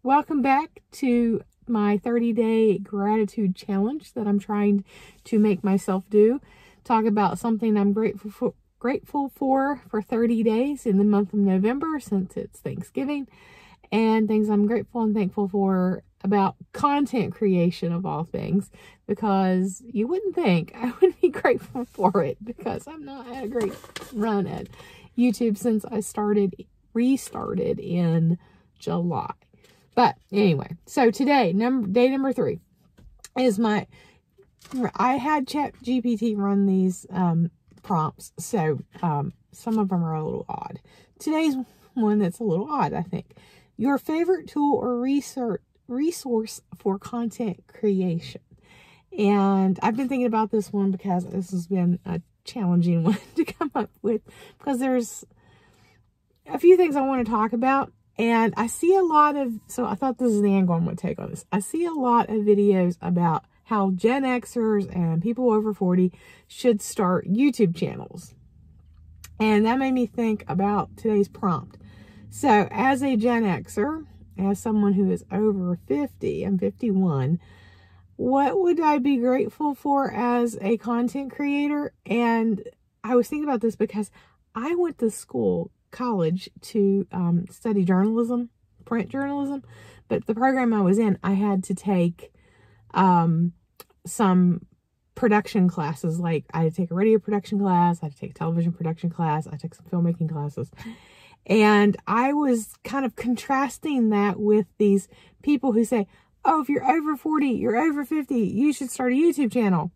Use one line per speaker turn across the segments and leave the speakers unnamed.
Welcome back to my 30-day gratitude challenge that I'm trying to make myself do. Talk about something I'm grateful for 30 days in the month of November, since it's Thanksgiving, and things I'm grateful and thankful for about content creation of all things, because you wouldn't think I would be grateful for it, because I've not had a great run at YouTube since I restarted in July. But anyway, so today, day number 3 is I had ChatGPT run these prompts, so some of them are a little odd. Today's one that's a little odd, I think. Your favorite tool or resource for content creation. And I've been thinking about this one because this has been a challenging one to come up with, because there's a few things I want to talk about. And I see a lot of, so I thought this is the angle I'm going to take on this. I see a lot of videos about how Gen Xers and people over 40 should start YouTube channels. And that made me think about today's prompt. So as a Gen Xer, as someone who is over 50, I'm 51, what would I be grateful for as a content creator? And I was thinking about this because I went to college to study journalism, print journalism, but the program I was in, I had to take some production classes. Like I had to take a radio production class, I had to take a television production class, I took some filmmaking classes, and I was kind of contrasting that with these people who say, oh, if you're over 40, you're over 50, you should start a YouTube channel.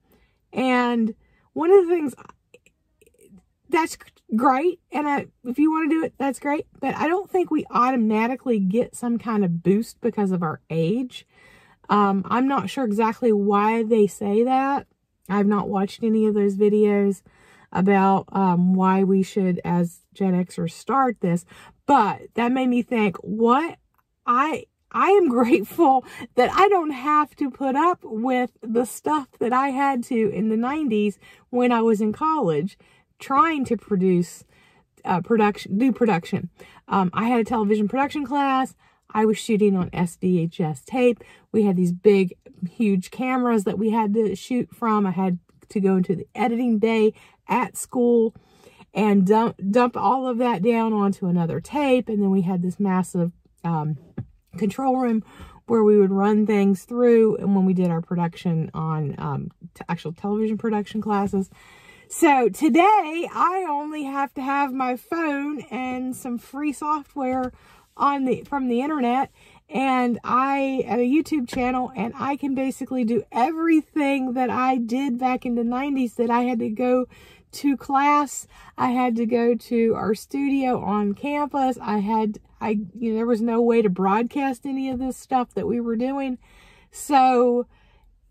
And one of the things, that's great, and if you want to do it, that's great, but I don't think we automatically get some kind of boost because of our age. I'm not sure exactly why they say that. I've not watched any of those videos about why we should, as Gen Xers, start this, but that made me think, what I am grateful that I don't have to put up with the stuff that I had to in the 90s when I was in college, trying to do production. I had a television production class. I was shooting on SVHS tape. We had these big, huge cameras that we had to shoot from. I had to go into the editing bay at school and dump all of that down onto another tape. And then we had this massive control room where we would run things through, and when we did our production on actual television production classes. So today I only have to have my phone and some free software from the internet, and I have a YouTube channel, and I can basically do everything that I did back in the 90s that I had to go to class. I had to go to our studio on campus. There was no way to broadcast any of this stuff that we were doing. So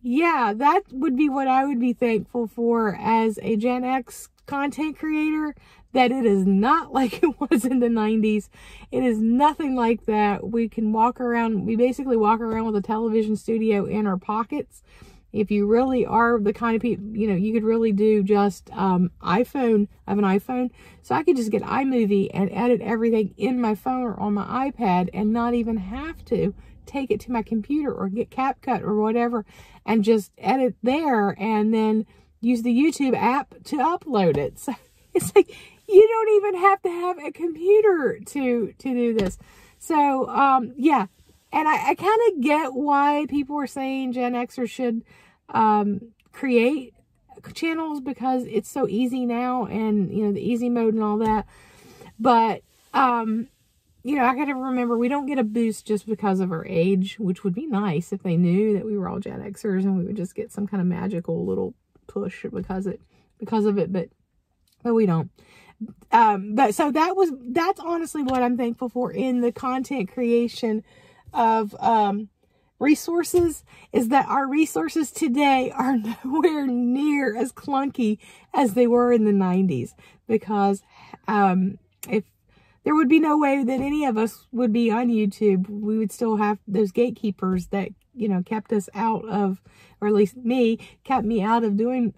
yeah, that would be what I would be thankful for as a Gen X content creator, that it is not like it was in the 90s. It is nothing like that. We can we basically walk around with a television studio in our pockets. If you really are the kind of people, you could really do just iPhone. I have an iPhone, so I could just get iMovie and edit everything in my phone or on my iPad and not even have to take it to my computer or get CapCut or whatever and just edit there and then use the YouTube app to upload it. So it's like, you don't even have to have a computer to do this. So, yeah. And I kind of get why people are saying Gen Xers should create channels, because it's so easy now, and, the easy mode and all that. But, I got to remember, we don't get a boost just because of our age, which would be nice if they knew that we were all Gen Xers and we would just get some kind of magical little push because of it, but we don't. So that's honestly what I'm thankful for in the content creation of resources, is that our resources today are nowhere near as clunky as they were in the 90s, because if there would be no way that any of us would be on YouTube. We would still have those gatekeepers that, kept us out of, or at least kept me out of doing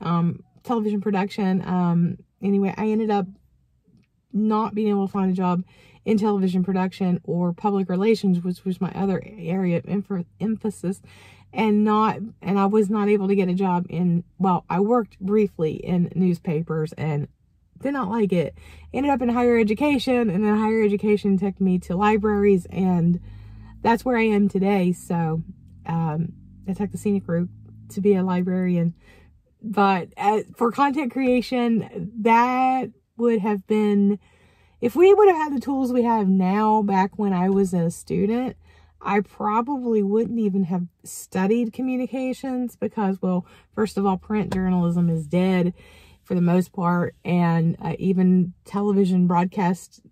television production. Anyway, I ended up not being able to find a job in television production or public relations, which was my other area of emphasis, and I was not able to get a job in, well, I worked briefly in newspapers and did not like it. Ended up in higher education, and then higher education took me to libraries, and that's where I am today. So I took the scenic route to be a librarian. But for content creation, that would have been, if we would have had the tools we have now back when I was a student, I probably wouldn't even have studied communications because, well, first of all, print journalism is dead for the most part, and even television broadcast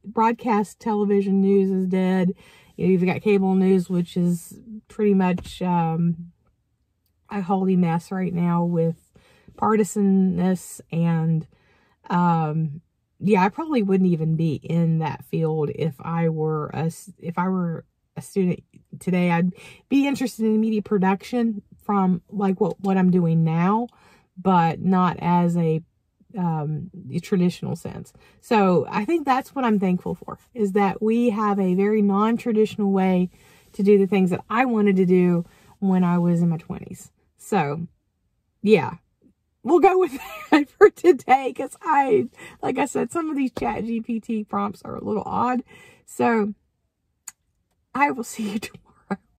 television news is dead. You know, you've got cable news, which is pretty much a holy mess right now with partisanness, and yeah, I probably wouldn't even be in that field if I were a student today. I'd be interested in media production from like what I'm doing now, but not as a traditional sense. So I think that's what I'm thankful for, is that we have a very non-traditional way to do the things that I wanted to do when I was in my 20s. So yeah, we'll go with that for today, because like I said, some of these ChatGPT prompts are a little odd. So I will see you tomorrow.